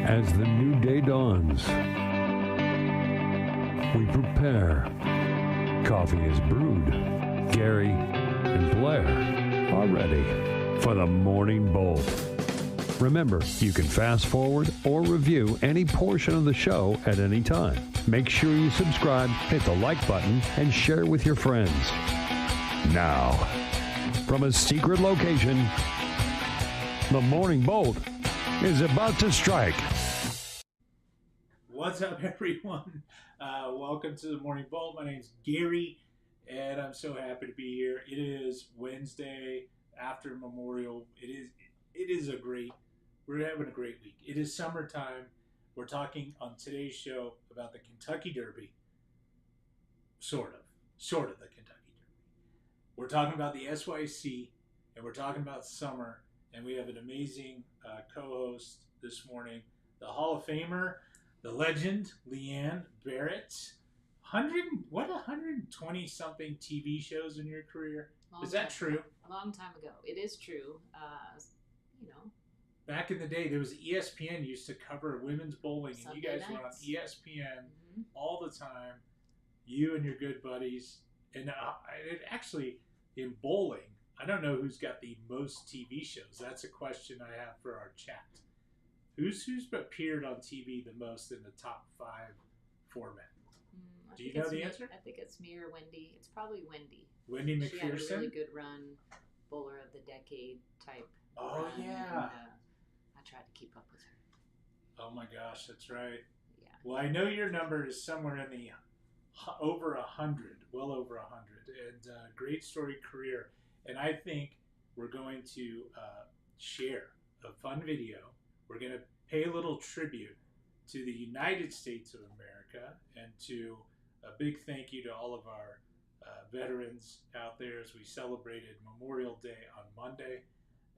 As the new day dawns, we prepare. Coffee is brewed. Gary and Blair are ready for the Morning Bolt. Remember, you can fast forward or review any portion of the show at any time. Make sure you subscribe, hit the like button, and share with your friends. Now, from a secret location, the Morning Bolt is about to strike. What's up, everyone? Welcome to the Morning Bolt. My name's Gary, and I'm so happy to be here. It is Wednesday after Memorial. We're having a great week. It is summertime. We're talking on today's show about the Kentucky Derby. Sort of the Kentucky Derby. We're talking about the SYC, and we're talking about summer, and we have an amazing co-host this morning, the Hall of Famer, the legend, Leanne Barrette. 120 something TV shows in your career. Is that true? A long time ago. It is true. Back in the day, there was ESPN used to cover women's bowling, and you guys were on ESPN all the time. You and your good buddies, and it actually in bowling, I don't know who's got the most TV shows. That's a question I have for our chat. Who's appeared on TV the most in the top 5 format? Do you know the answer? I think it's me or Wendy. It's probably Wendy. Wendy McPherson? She had a really good run, bowler of the decade type. Oh, yeah. And, I tried to keep up with her. Oh, my gosh, that's right. Yeah. Well, I know your number is somewhere in the over 100, well over 100, and great storied career. And I think we're going to share a fun video. We're going to pay a little tribute to the United States of America and to a big thank you to all of our veterans out there as we celebrated Memorial Day on Monday.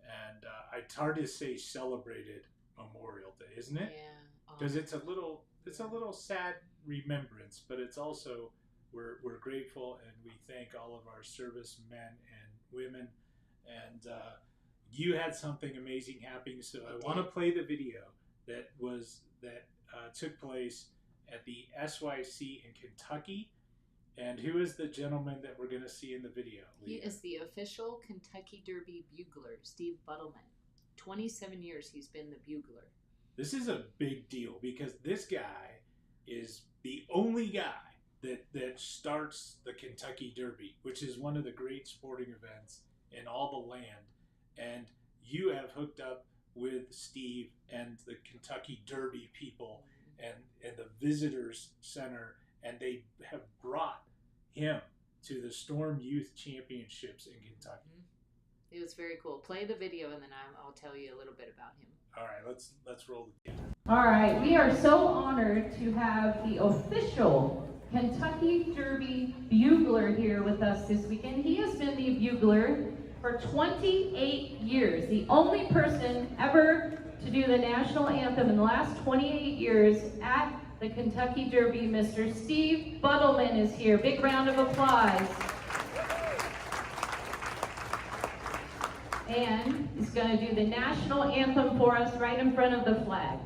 And it's hard to say celebrated Memorial Day, isn't it? Yeah. Because it's a little sad remembrance, but it's also we're grateful and we thank all of our servicemen and women. And you had something amazing happening, so I want to play the video that took place at the SYC in Kentucky. And who is the gentleman that we're going to see in the video? He is the official Kentucky Derby bugler, Steve Buttleman. 27 years he's been the bugler. This is a big deal because this guy is the only guy that starts the Kentucky Derby, which is one of the great sporting events in all the land. And you have hooked up with Steve and the Kentucky Derby people and the visitors center, and they have brought him to the Storm Youth Championships in Kentucky. It was very cool. Play the video, and then I'll tell you a little bit about him. All right, let's roll the camera. All right, we are so honored to have the official Kentucky Derby bugler here with us this weekend. He has been the bugler for 28 years, the only person ever to do the national anthem in the last 28 years at the Kentucky Derby. Mr. Steve Buttleman is here. Big round of applause. And he's going to do the national anthem for us right in front of the flag.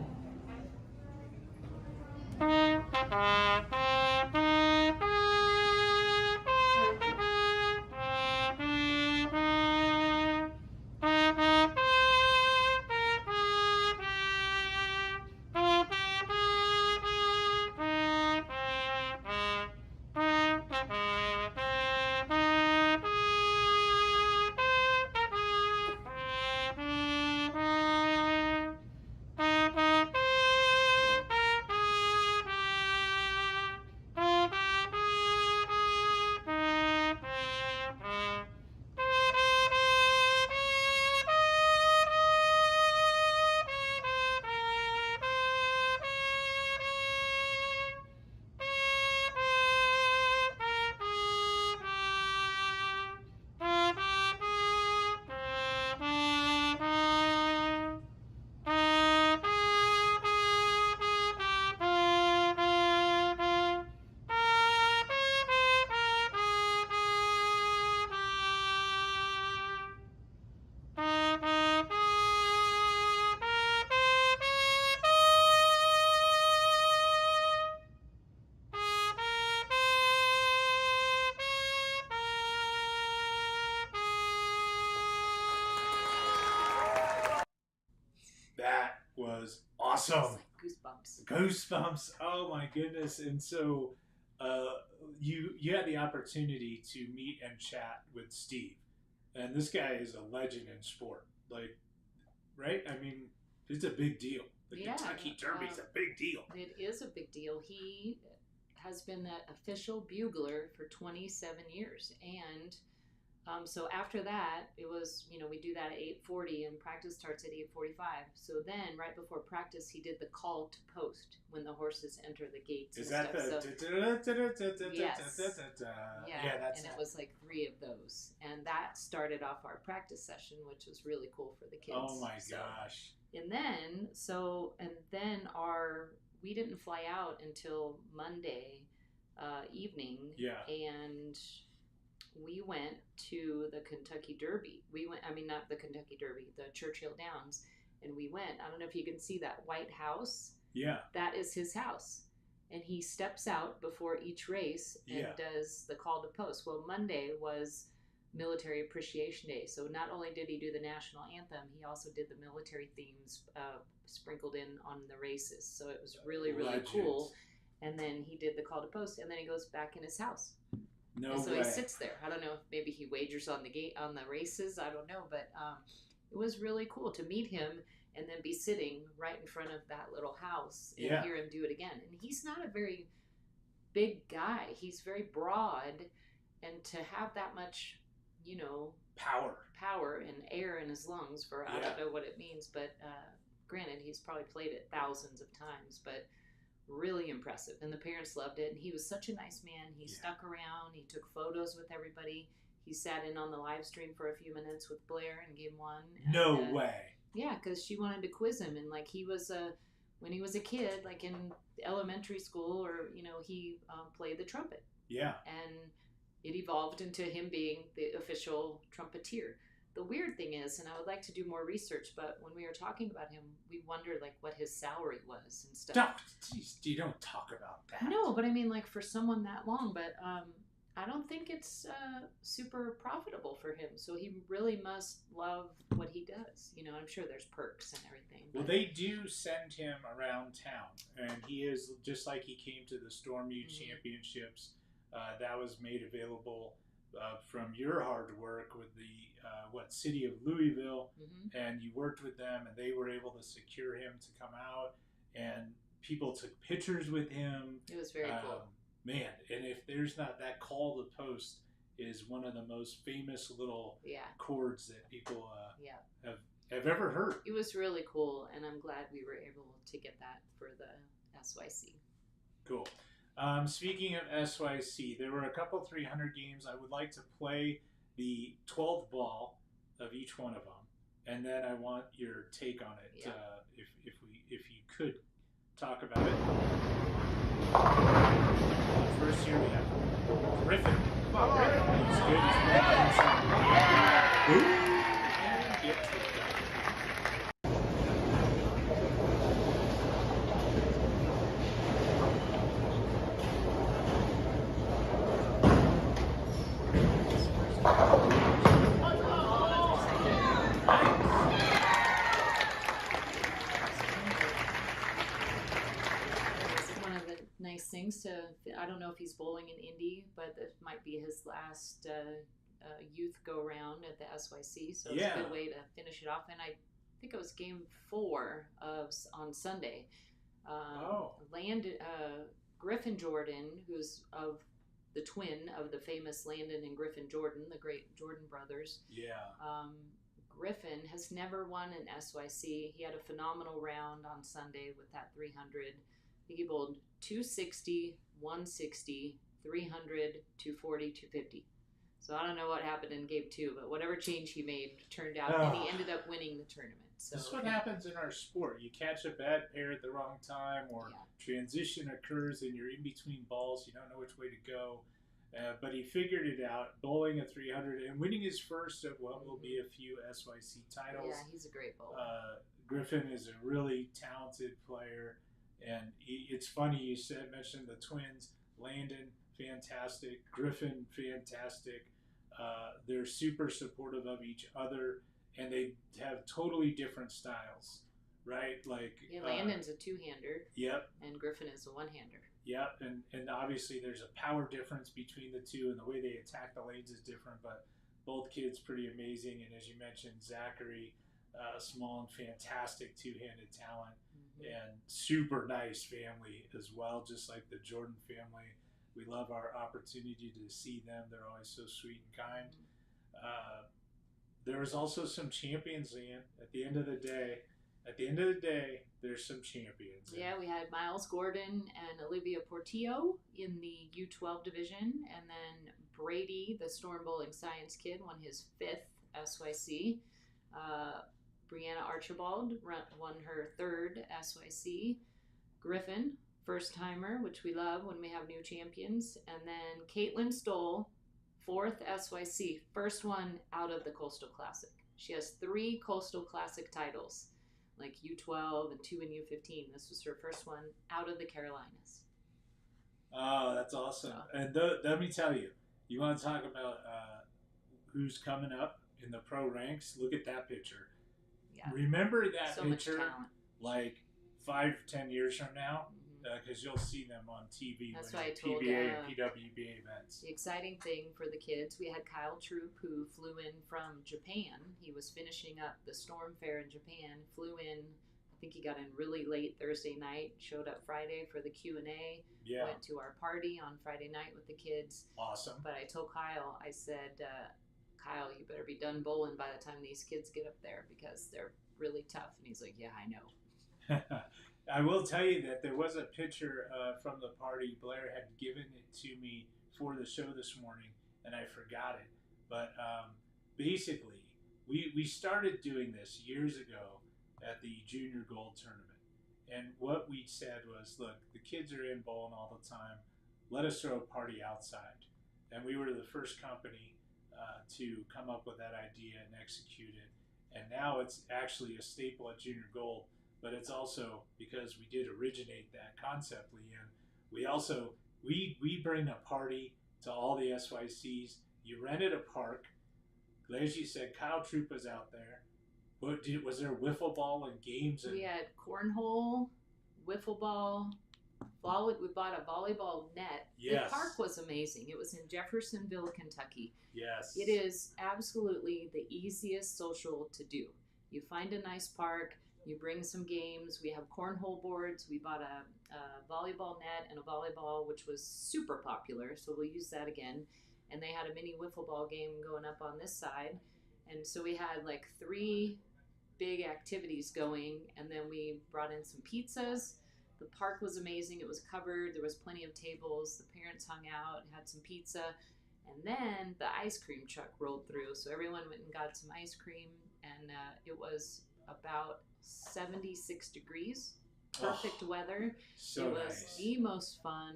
awesome. It's like goosebumps. Goosebumps. Oh my goodness. And so you had the opportunity to meet and chat with Steve. And this guy is a legend in sport. Like, right? I mean, it's a big deal. The Kentucky Derby is a big deal. It is a big deal. He has been the official bugler for 27 years. And so after that, it was, we do that at 8:40 and practice starts at 8:45. So then right before practice, he did the call to post when the horses enter the gates. Is that the... Yes. Yeah, that's and it was like 3 of those. And that started off our practice session, which was really cool for the kids. Oh my gosh. And then, we didn't fly out until Monday evening. Yeah. And we went to the Kentucky Derby. Not the Kentucky Derby, the Churchill Downs. And we went, I don't know if you can see that White House. Yeah. That is his house. And he steps out before each race and does the call to post. Well, Monday was Military Appreciation Day. So not only did he do the national anthem, he also did the military themes sprinkled in on the races. So it was really, really cool. And then he did the call to post, and then he goes back in his house. No and so way. he sits there. I don't know if maybe he wagers on the races. I don't know, but it was really cool to meet him and then be sitting right in front of that little house and hear him do it again. And he's not a very big guy. He's very broad, and to have that much, power and air in his lungs for I don't know what it means, but granted, he's probably played it thousands of times, but really impressive. And the parents loved it. And he was such a nice man. He stuck around. He took photos with everybody. He sat in on the live stream for a few minutes with Blair in game 1. No way. Yeah, because she wanted to quiz him. And like he was when he was a kid, like in elementary school, or he played the trumpet. Yeah. And it evolved into him being the official trumpeter. The weird thing is, and I would like to do more research, but when we were talking about him, we wondered like what his salary was and stuff. No, geez, you don't talk about that. No, but I mean like for someone that long, but I don't think it's super profitable for him. So he really must love what he does. I'm sure there's perks and everything. Well, they do send him around town, and he is just like he came to the Storm U Championships. That was made available from your hard work with the city of Louisville, and you worked with them, and they were able to secure him to come out, and people took pictures with him. It was very cool. Man, and if there's not that call to post is one of the most famous little chords that people have ever heard. It was really cool, and I'm glad we were able to get that for the SYC. Cool. Speaking of SYC, there were a couple 300 games. I would like to play the 12th ball of each one of them, and then I want your take on it. If you could talk about it. First here we have Griffin. Oh, Griffin. He's good. He's good. Things I don't know if he's bowling in Indy, but it might be his last youth go around at the SYC, so it's a good way to finish it off. And I think it was game 4 on Sunday. Griffin Jordan, who's of the twin of the famous Landon and Griffin Jordan, the great Jordan brothers. Griffin has never won an SYC. He had a phenomenal round on Sunday with that 300. He bowled 260, 160, 300, 240, 250. So I don't know what happened in game 2, but whatever change he made turned out, and he ended up winning the tournament. So this is what happens in our sport. You catch a bad pair at the wrong time, or transition occurs and you're in between balls. You don't know which way to go. But he figured it out, bowling a 300 and winning his first of what will be a few SYC titles. Yeah, he's a great bowler. Griffin is a really talented player. And it's funny you mentioned the twins. Landon, fantastic. Griffin, fantastic. They're super supportive of each other, and they have totally different styles. right? Like Landon's a two-hander. Yep. And Griffin is a one-hander. Yep, and obviously there's a power difference between the two, and the way they attack the lanes is different, but both kids pretty amazing. And as you mentioned, Zachary, small and fantastic two-handed talent, and super nice family as well, just like the Jordan family. We love our opportunity to see them. They're always so sweet and kind. There was also some champions, Leanne. At the end of the day, there's some champions. Yeah, we had Miles Gordon and Olivia Portillo in the U12 division, and then Brady, the Storm Bowling Science kid, won his 5th SYC. Brianna Archibald won her 3rd SYC. Griffin, first timer, which we love when we have new champions. And then Caitlin Stoll, 4th SYC, first one out of the Coastal Classic. She has 3 Coastal Classic titles, like U12 and 2 in U15. This was her first one out of the Carolinas. Oh, that's awesome. So, and let me tell you, you want to talk about who's coming up in the pro ranks? Look at that picture. Yeah. Remember that picture like 5-10 years from now? Because you'll see them on TV. That's why I told PBA and PWBA events. The exciting thing for the kids, we had Kyle Troop, who flew in from Japan. He was finishing up the Storm Fair in Japan, flew in, I think he got in really late Thursday night, showed up Friday for the Q&A, went to our party on Friday night with the kids. Awesome. But I told Kyle, I said, Kyle, you better be done bowling by the time these kids get up there because they're really tough. And he's like, yeah, I know. I will tell you that there was a picture from the party. Blair had given it to me for the show this morning, and I forgot it. But basically, we started doing this years ago at the Junior Gold Tournament. And what we said was, look, the kids are in bowling all the time. Let us throw a party outside. And we were the first company to come up with that idea and execute it. And now it's actually a staple at Junior Gold. But it's also because we did originate that concept, Leanne. We also, we bring a party to all the SYCs. You rented a park. As you said, Kyle Troop was out there. Was there wiffle ball and games? We had cornhole, wiffle ball, we bought a volleyball net. Yes. The park was amazing. It was in Jeffersonville, Kentucky. Yes. It is absolutely the easiest social to do. You find a nice park. You bring some games. We have cornhole boards. We bought a volleyball net and a volleyball, which was super popular. So we'll use that again. And they had a mini wiffle ball game going up on this side. And so we had like 3 big activities going. And then we brought in some pizzas. The park was amazing. It was covered. There was plenty of tables. The parents hung out, had some pizza. And then the ice cream truck rolled through. So everyone went and got some ice cream. And it was about 76 degrees, perfect weather. So it was nice. The most fun,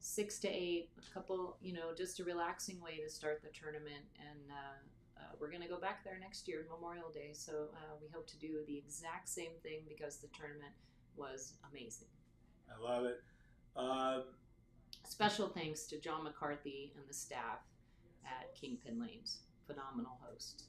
6 to 8, a couple, just a relaxing way to start the tournament. And we're going to go back there next year, Memorial Day. So we hope to do the exact same thing because the tournament was amazing. I love it. Special thanks to John McCarthy and the staff at Kingpin Lanes. Phenomenal hosts.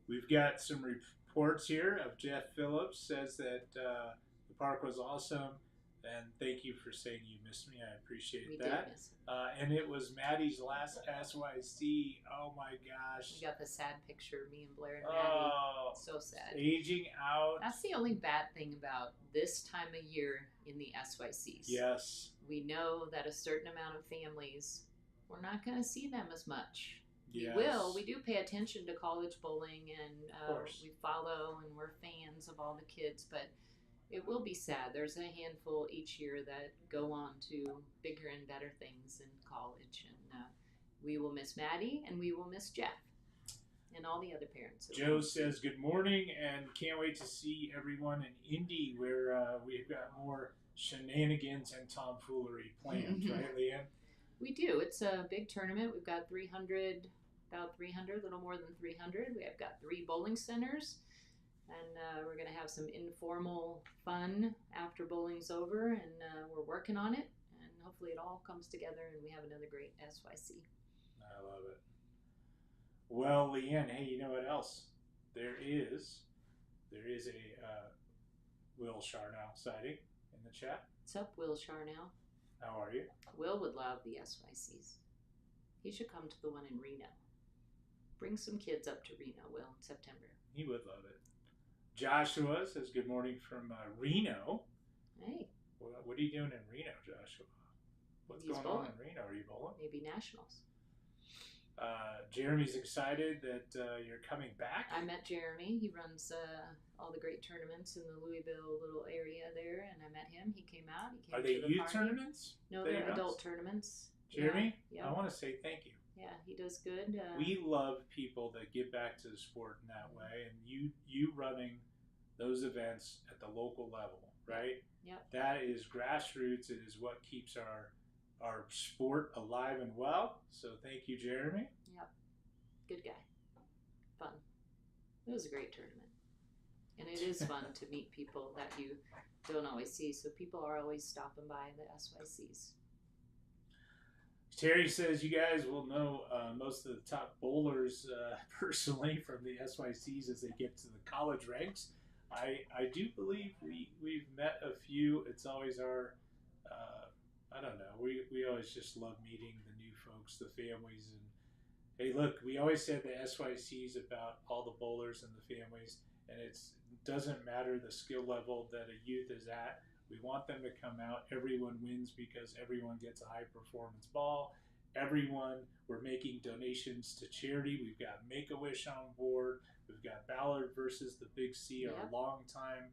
We've got some reports here of Jeff Phillips says that the park was awesome, and thank you for saying you missed me. I appreciate that. Did miss him. And it was Maddie's last SYC. Oh my gosh. We got the sad picture, me and Blair and Maddie. Oh, so sad. Aging out. That's the only bad thing about this time of year in the SYCs. Yes. We know that a certain amount of families, we're not going to see them as much. Yes. We will. We do pay attention to college bowling, and we follow, and we're fans of all the kids, but it will be sad. There's a handful each year that go on to bigger and better things in college, and we will miss Maddie, and we will miss Jeff, and all the other parents. Joe says good morning, and can't wait to see everyone in Indy, where we've got more shenanigans and tomfoolery planned, right, Leanne? We do. It's a big tournament. We've got 300, a little more than 300. We have got 3 bowling centers, and we're going to have some informal fun after bowling's over, and we're working on it, and hopefully it all comes together and we have another great SYC. I love it. Well, Leanne, hey, you know what else? There is a Will Charnow sighting in the chat. What's up, Will Charnow? How are you? Will would love the SYCs. He should come to the one in Reno. Bring some kids up to Reno, Will, in September. He would love it. Joshua says good morning from Reno. Hey. What are you doing in Reno, Joshua? What's going on in Reno? Are you bowling? Maybe nationals. Jeremy's excited that you're coming back. I met Jeremy. He runs all the great tournaments in the Louisville little area there, and I met him. He came out. He came Are they to the youth party. tournaments? No, they're adult tournaments. Jeremy, yeah. I want to say thank you. Yeah, he does good. We love people that give back to the sport in that way, and you running those events at the local level, right? Yep. That is grassroots. It is what keeps our sport alive and well. So thank you, Jeremy. Yep. Good guy. Fun. It was a great tournament. And it is fun to meet people that you don't always see. So people are always stopping by the SYCs. Terry says you guys will know most of the top bowlers personally from the SYCs as they get to the college ranks. I do believe we've met a few. It's always our, I don't know, we always just love meeting the new folks, the families. And hey, look, we always said the SYCs about all the bowlers and the families, and it doesn't matter the skill level that a youth is at. We want them to come out. Everyone wins because everyone gets a high performance ball. We're making donations to charity. We've got Make-A-Wish on board. We've got Ballard versus the Big C, our longtime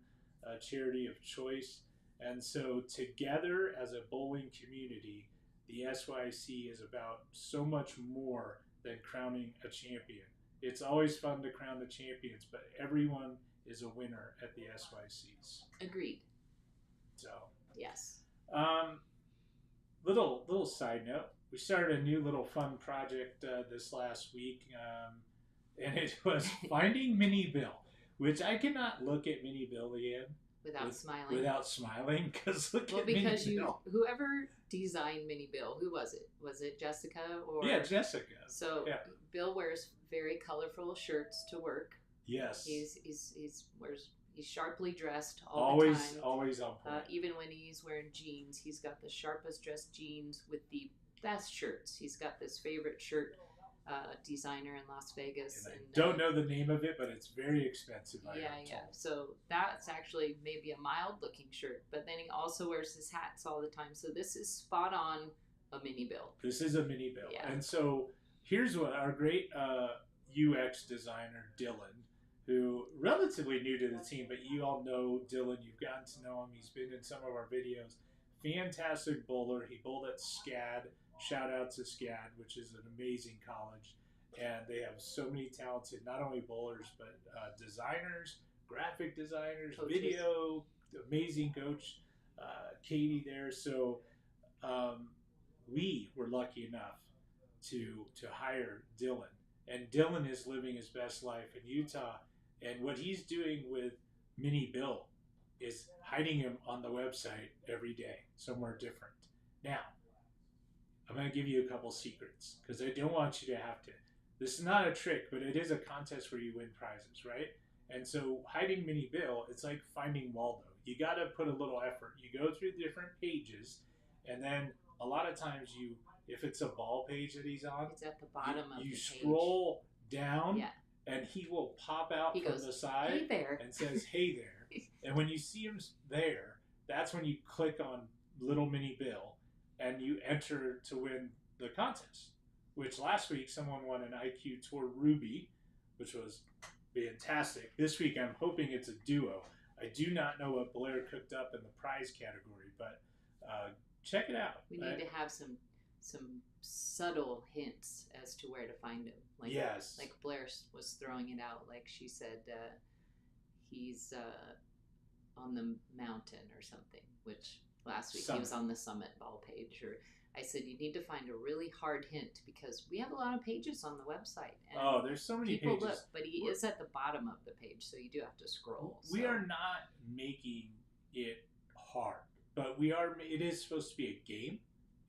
charity of choice. And so together as a bowling community, the SYC is about so much more than crowning a champion. It's always fun to crown the champions, but everyone is a winner at the SYCs. Agreed. So yes. Little side note. We started a new little fun project this last week, and it was finding Mini Bill, which I cannot look at Mini Bill, Leanne, without smiling, because look at Mini Bill. Whoever designed Mini Bill, who was it? Was it Jessica or? Yeah, Jessica. So Bill wears very colorful shirts to work. Yes. He's sharply dressed all the time. Always on point. Even when he's wearing jeans, he's got the sharpest dressed jeans with the best shirts. He's got this favorite shirt designer in Las Vegas. And I don't know the name of it, but it's very expensive. Yeah. So that's actually maybe a mild looking shirt, but then he also wears his hats all the time. So this is spot on a Mini Bill. This is a Mini Bill. Yeah. And so here's what our great UX designer, Dylan, who relatively new to the team, but you all know Dylan. You've gotten to know him. He's been in some of our videos. Fantastic bowler. He bowled at SCAD. Shout out to SCAD, which is an amazing college. And they have so many talented, not only bowlers, but designers, graphic designers, coaches. Video, amazing coach, Katie there. So we were lucky enough to hire Dylan. And Dylan is living his best life in Utah. And what he's doing with Mini Bill is hiding him on the website every day, somewhere different. Now, I'm going to give you a couple secrets because I don't want you to have to. This is not a trick, but it is a contest where you win prizes, right? And so hiding Mini Bill, it's like finding Waldo. You got to put a little effort. You go through different pages, and then a lot of times if it's a ball page that he's on, it's at the bottom of the page. You scroll down, and he will pop out from the side "Hey there," and says, "Hey there." And when you see him there, that's when you click on Little Mini Bill, and you enter to win the contest. Which last week someone won an IQ Tour Ruby, which was fantastic. This week I'm hoping it's a duo. I do not know what Blair cooked up in the prize category, but check it out. We need to have some subtle hints as to where to find him. Like, yes. Like Blair was throwing it out. Like she said, he's on the mountain or something, which last week he was on the summit ball page. Or I said, you need to find a really hard hint because we have a lot of pages on the website. And there's so many people pages. Look, but he is at the bottom of the page, so you do have to scroll. We are not making it hard, but it is supposed to be a game.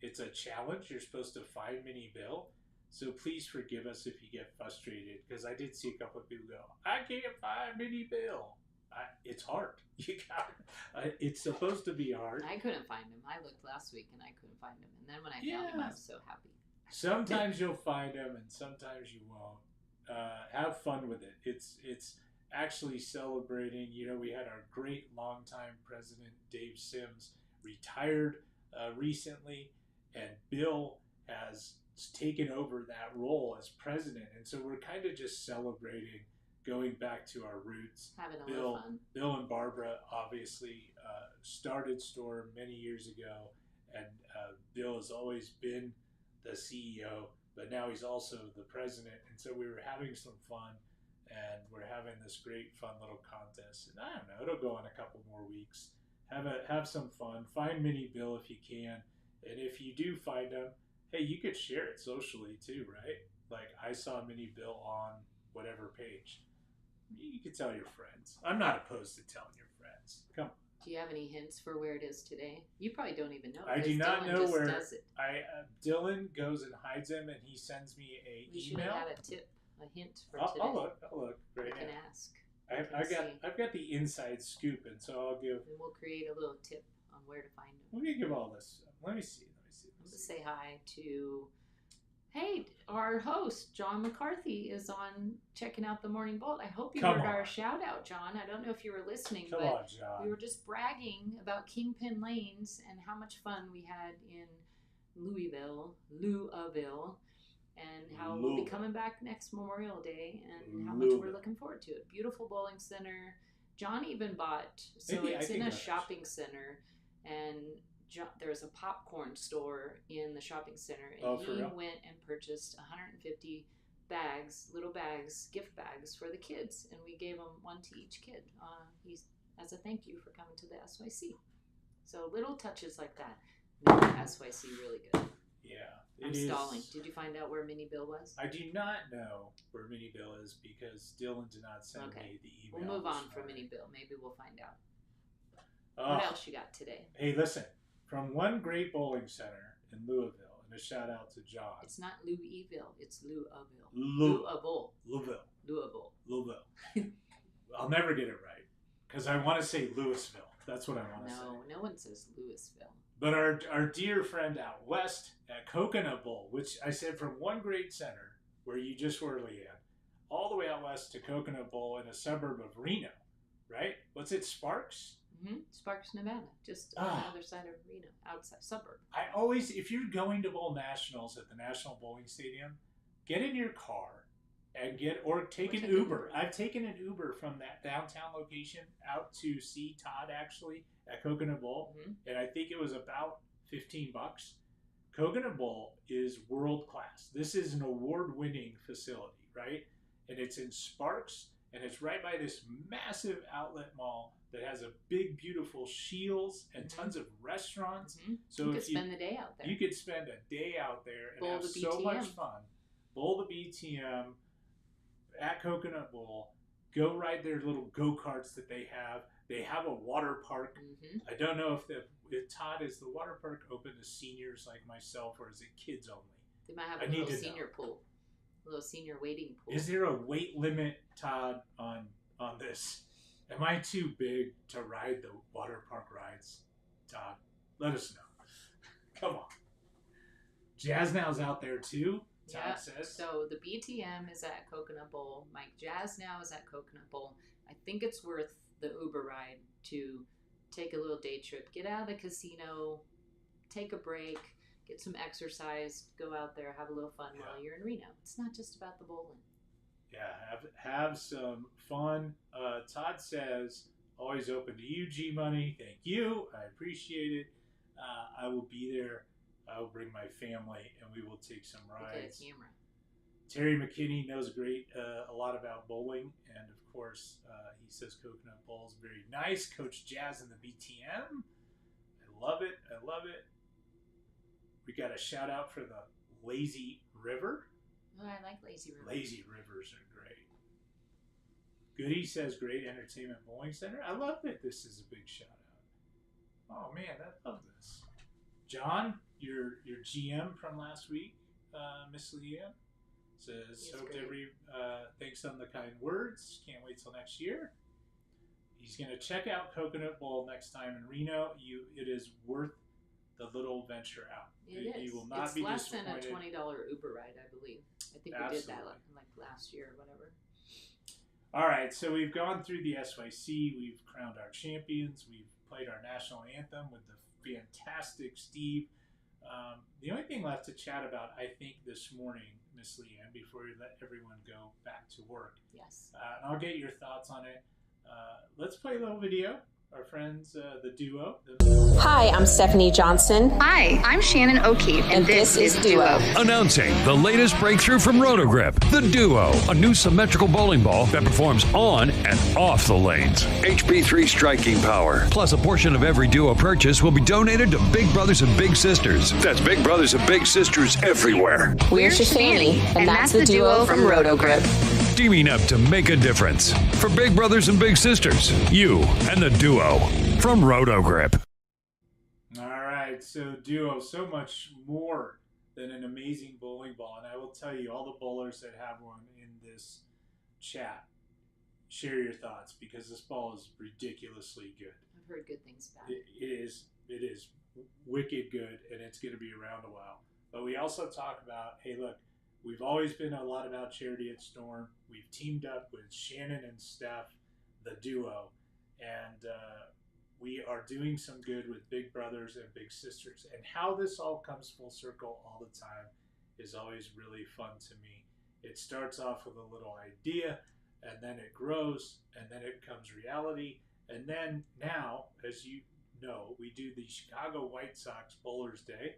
It's a challenge. You're supposed to find Mini Bill. So please forgive us if you get frustrated, because I did see a couple of people go, I can't find Mini Bill. it's hard. You got it's supposed to be hard. I couldn't find him. I looked last week and I couldn't find him. And then when I found him, I was so happy. Sometimes you'll find them and sometimes you won't. Have fun with it. It's actually celebrating. You know, we had our great longtime president, Dave Sims, retired recently, and Bill has taken over that role as president. And so we're kind of just celebrating going back to our roots. Having a little fun. Bill and Barbara obviously started STORE many years ago, and Bill has always been the CEO, but now he's also the president. And so we were having some fun, and we're having this great fun little contest. And I don't know, it'll go on a couple more weeks. Have some fun. Find Mini Bill if you can, and if you do find him, hey, you could share it socially too, right? Like I saw Mini Bill on whatever page. You could tell your friends. I'm not opposed to telling your friends. Come on. Do you have any hints for where it is today? You probably don't even know. I do not know where. Does it. Dylan goes and hides them, and he sends me a we email. should have had a tip, a hint for today. I'll look right now. I can ask. I've got the inside scoop, and so I'll give. And we'll create a little tip on where to find them. Let me give all this. Let me see. Let's say hi to. Hey, our host, John McCarthy, is on checking out the Morning Bolt. I hope you heard our shout out, John. I don't know if you were listening, but we were just bragging about Kingpin Lanes and how much fun we had in Louisville, and how we'll be coming back next Memorial Day and how much we're looking forward to it. Beautiful bowling center. John even bought, it's in a shopping center, and there's a popcorn store in the shopping center, and he went and purchased 150 bags, little bags, gift bags for the kids, and we gave them one to each kid. As a thank you for coming to the SYC. So little touches like that make the SYC really good. Yeah, I'm stalling. Did you find out where Mini Bill was? I do not know where Mini Bill is because Dylan did not send me the email. We'll move on from Mini Bill. Maybe we'll find out. What else you got today? Hey, listen. From one great bowling center in Louisville, and a shout out to John. It's not Louisville, it's Louisville. Louisville. I'll never get it right because I want to say Louisville. That's what I want to say. No one says Louisville. But our dear friend out west at Coconut Bowl, which I said from one great center where you just were, Leanne, all the way out west to Coconut Bowl in a suburb of Reno, right? What's it, Sparks? Mm-hmm. Sparks, Nevada, just on the other side of Reno, outside suburb. I always, if you're going to bowl nationals at the National Bowling Stadium, get in your car and take an Uber. I've taken an Uber from that downtown location out to see Todd actually at Coconut Bowl, and I think it was about $15. Coconut Bowl is world class. This is an award-winning facility, right? And it's in Sparks, and it's right by this massive outlet mall that has a big, beautiful Shields and tons of restaurants. So you could spend the day out there. You could spend a day out there and bowl have so much fun. Bowl the BTM at Coconut Bowl. Go ride their little go-karts that they have. They have a water park. I don't know if Todd, is the water park open to seniors like myself, or is it kids only? They might have a little senior pool. A little senior waiting pool. Is there a weight limit, Todd, on this? Am I too big to ride the water park rides? Todd, let us know. Come on. Jazz Now's out there too, Todd says. So the BTM is at Coconut Bowl. Mike Jazz Now is at Coconut Bowl. I think it's worth the Uber ride to take a little day trip. Get out of the casino, take a break, get some exercise, go out there, have a little fun while you're in Reno. It's not just about the bowling. Yeah, have some fun. Todd says, always open to you, G Money. Thank you. I appreciate it. I will be there. I will bring my family, and we will take some rides. Okay, camera. Terry McKinney knows a lot about bowling, and of course, he says Coconut Bowl is very nice. Coach Jazz in the BTM. I love it. We got a shout out for the Lazy River. Oh, I like Lazy Rivers. Lazy Rivers are great. Goody says great entertainment bowling center. I love that this is a big shout out. Oh man, I love this. John, your GM from last week, Miss Leanne, says, thanks on the kind words. Can't wait till next year. he's going to check out Coconut Bowl next time in Reno. It is worth the little venture out. It is. You will not it's be less disappointed. than a $20 Uber ride, I believe. I think we did that like last year or whatever. All right, so we've gone through the SYC. We've crowned our champions. We've played our national anthem with the fantastic Steve. The only thing left to chat about, I think, this morning, Miss Leanne, before we let everyone go back to work. Yes. And I'll get your thoughts on it. Let's play a little video. Our friends, the duo. Hi, I'm Stephanie Johnson. Hi, I'm Shannon O'Keefe, and this is Duo. Announcing the latest breakthrough from Rotogrip, the Duo, a new symmetrical bowling ball that performs on and off the lanes. HP3 striking power. Plus, a portion of every Duo purchase will be donated to Big Brothers and Big Sisters. That's Big Brothers and Big Sisters everywhere. We're Shifani, and that's the Duo from Rotogrip. Teaming up to make a difference. For Big Brothers and Big Sisters, you and the Duo from Rotogrip. All right, so Duo, so much more than an amazing bowling ball. And I will tell you, all the bowlers that have one in this chat, share your thoughts, because this ball is ridiculously good. I've heard good things about it. It is wicked good, and it's going to be around a while. But we also talk about, hey, look, we've always been a lot about charity at Storm. We've teamed up with Shannon and Steph, the Duo, and we are doing some good with Big Brothers and Big Sisters. And how this all comes full circle all the time is always really fun to me. It starts off with a little idea, and then it grows, and then it becomes reality. And then now, as you know, we do the Chicago White Sox Bowlers Day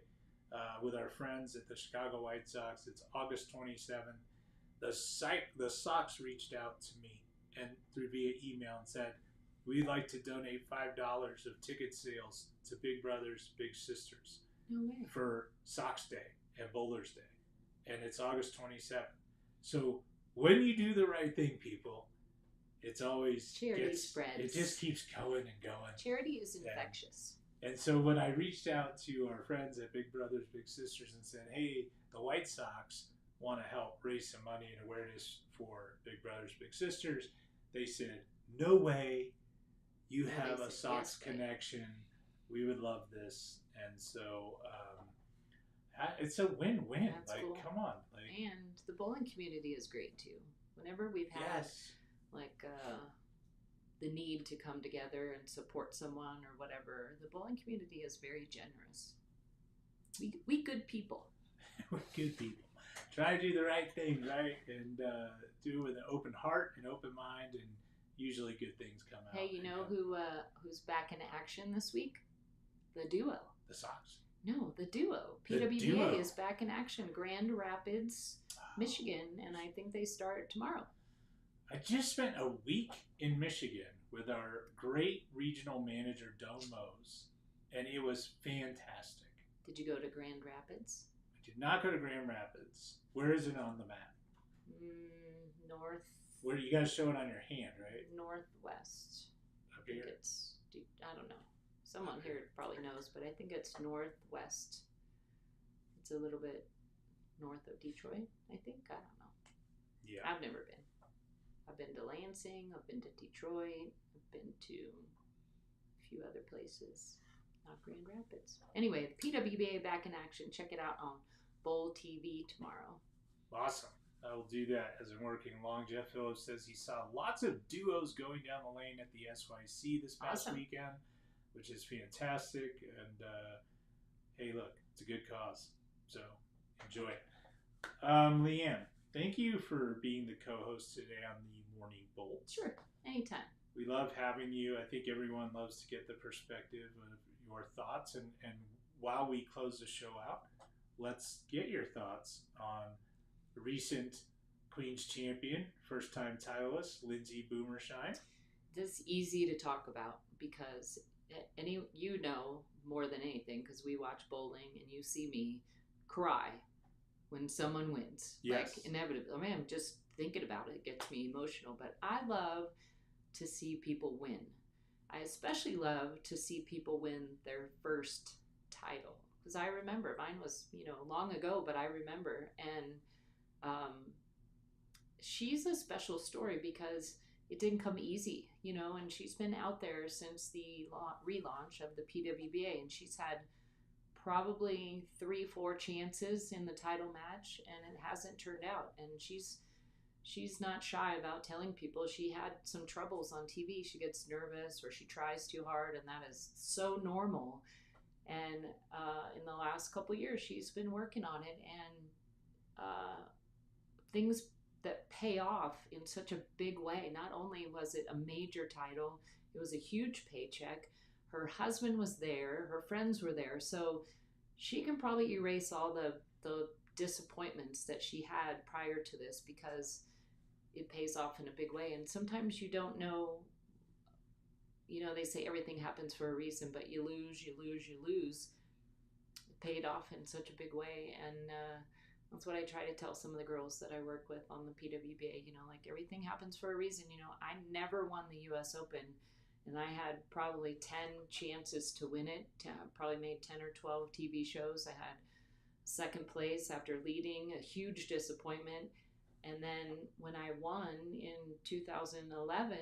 with our friends at the Chicago White Sox. It's August 27th. The Sox reached out to me and through via email and said, we'd like to donate $5 of ticket sales to Big Brothers, Big Sisters for Sox Day and Bowlers Day. And it's August 27th. So when you do the right thing, people, it's always charity spreads. It just keeps going and going. Charity is infectious. And so when I reached out to our friends at Big Brothers, Big Sisters and said, hey, the White Sox want to help raise some money and awareness for Big Brothers, Big Sisters, they said, no way. You have a Sox connection. We would love this. And so it's a win-win. That's like, cool. Come on. And the bowling community is great, too. Whenever we've had, the need to come together and support someone or whatever, the bowling community is very generous. We good people. We're good people. Try to do the right thing, right? And do it with an open heart and open mind, and usually good things come out. Hey, you know who's back in action this week? The Duo. The Sox. No, the Duo. PWBA is back in action. Grand Rapids, Michigan, and I think they start tomorrow. I just spent a week in Michigan with our great regional manager, Don Mose, and it was fantastic. Did you go to Grand Rapids? I did not go to Grand Rapids. Where is it on the map? North. Where you guys show it on your hand, right? Northwest. Okay. I don't know. Someone here probably knows, but I think it's northwest. It's a little bit north of Detroit, I think. I don't know. Yeah. I've never been. I've been to Lansing. I've been to Detroit. I've been to a few other places. Not Grand Rapids. Anyway, the PWBA back in action. Check it out on Bowl TV tomorrow. Awesome. I will do that as I'm working along. Jeff Phillips says he saw lots of duos going down the lane at the SYC this past weekend, which is fantastic. And hey, look, it's a good cause. So enjoy it. Leanne, thank you for being the co-host today on the Morning Bowl. Sure, anytime. We love having you. I think everyone loves to get the perspective of your thoughts. And while we close the show out, let's get your thoughts on the recent Queen's Champion, first-time titleist, Lindsay Boomershine. This is easy to talk about because you know more than anything, because we watch bowling and you see me cry when someone wins. Yes. Like, inevitably. I mean, I'm just thinking about it gets me emotional, but I love to see people win. I especially love to see people win their first title, because I remember mine was, long ago, but I remember. And she's a special story because it didn't come easy, you know, and she's been out there since the relaunch of the PWBA, and she's had probably 3-4 chances in the title match, and it hasn't turned out. And she's not shy about telling people she had some troubles on TV. She gets nervous or she tries too hard, and that is so normal. And in the last couple years, she's been working on it, and things that pay off in such a big way. Not only was it a major title, it was a huge paycheck. Her husband was there, her friends were there, so she can probably erase all the disappointments that she had prior to this, because it pays off in a big way. And sometimes you don't know, you know, they say everything happens for a reason, but you lose. It paid off in such a big way, and that's what I try to tell some of the girls that I work with on the PWBA, you know, like everything happens for a reason. You know, I never won the US Open, and I had probably 10 chances to win it. Probably made 10 or 12 TV shows. I had second place after leading, a huge disappointment. And then when I won in 2011,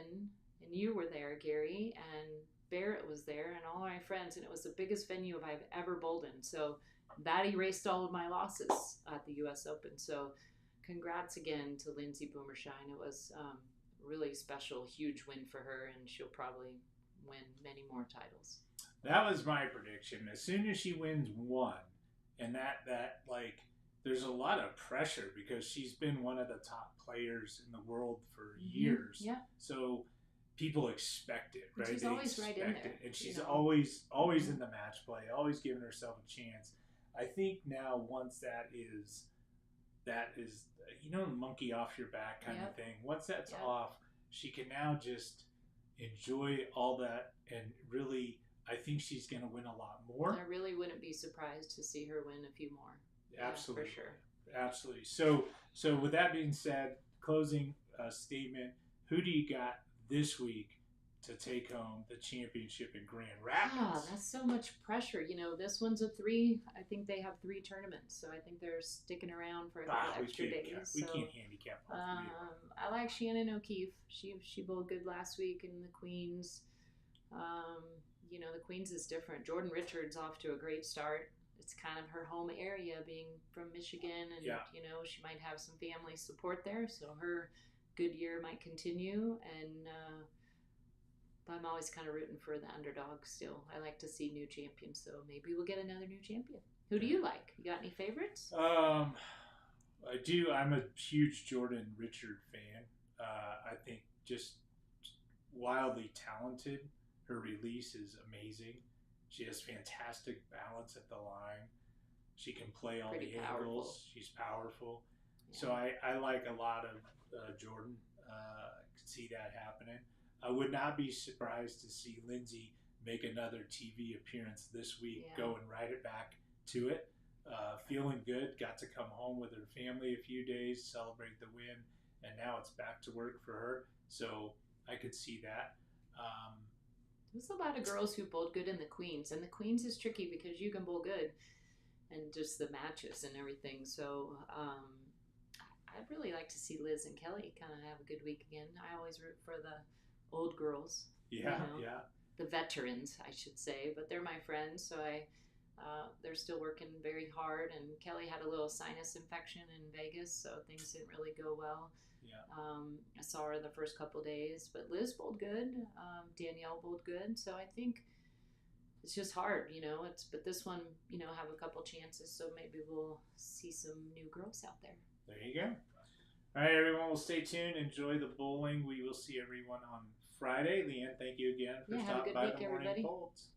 and you were there, Gary, and Barrett was there, and all my friends, and it was the biggest venue I've ever bowled in. So that erased all of my losses at the US Open. So congrats again to Lindsay Boomershine. It was really special, huge win for her, and she'll probably win many more titles. That was my prediction. As soon as she wins one, and that like, there's a lot of pressure because she's been one of the top players in the world for years. Yeah. So people expect it, right? And she's always right in there. And she's, you know, always in the match play, always giving herself a chance. I think now once that is, you know, monkey off your back kind of thing. Once that's off, she can now just enjoy all that, and really, I think she's going to win a lot more. I really wouldn't be surprised to see her win a few more. Absolutely. Yeah, for sure. Absolutely. So with that being said, closing statement, who do you got this week to take home the championship in Grand Rapids? That's so much pressure. You know, this one's a 3. I think they have 3 tournaments, so I think they're sticking around for a couple extra days. We can't handicap all 3 of them. I like Shannon O'Keefe. She bowled good last week in the Queens. You know, the Queens is different. Jordan Richards off to a great start. It's kind of her home area, being from Michigan, and you know, she might have some family support there, so her good year might continue. And but I'm always kind of rooting for the underdog still. I like to see new champions, so maybe we'll get another new champion. Who do you like? You got any favorites? I do. I'm a huge Jordan Richard fan. I think just wildly talented. Her release is amazing. She has fantastic balance at the line. She can play all the angles. She's powerful. Yeah. So I like a lot of Jordan. I could see that happening. I would not be surprised to see Lindsay make another TV appearance this week, go and ride it back to it. Feeling good, got to come home with her family a few days, celebrate the win, and now it's back to work for her. So I could see that. There's a lot of girls who bowled good in the Queens, and the Queens is tricky because you can bowl good, and just the matches and everything. So I'd really like to see Liz and Kelly kind of have a good week again. I always root for the old girls. Yeah, you know, the veterans, I should say, but they're my friends, so they're still working very hard. And Kelly had a little sinus infection in Vegas, so things didn't really go well. I saw her the first couple of days, but Liz bowled good. Danielle bowled good, so I think it's just hard, you know. But this one, you know, have a couple chances, so maybe we'll see some new girls out there. There you go. All right, everyone, will stay tuned. Enjoy the bowling. We will see everyone on Friday. Leanne, thank you again for stopping by the Morning Bolts.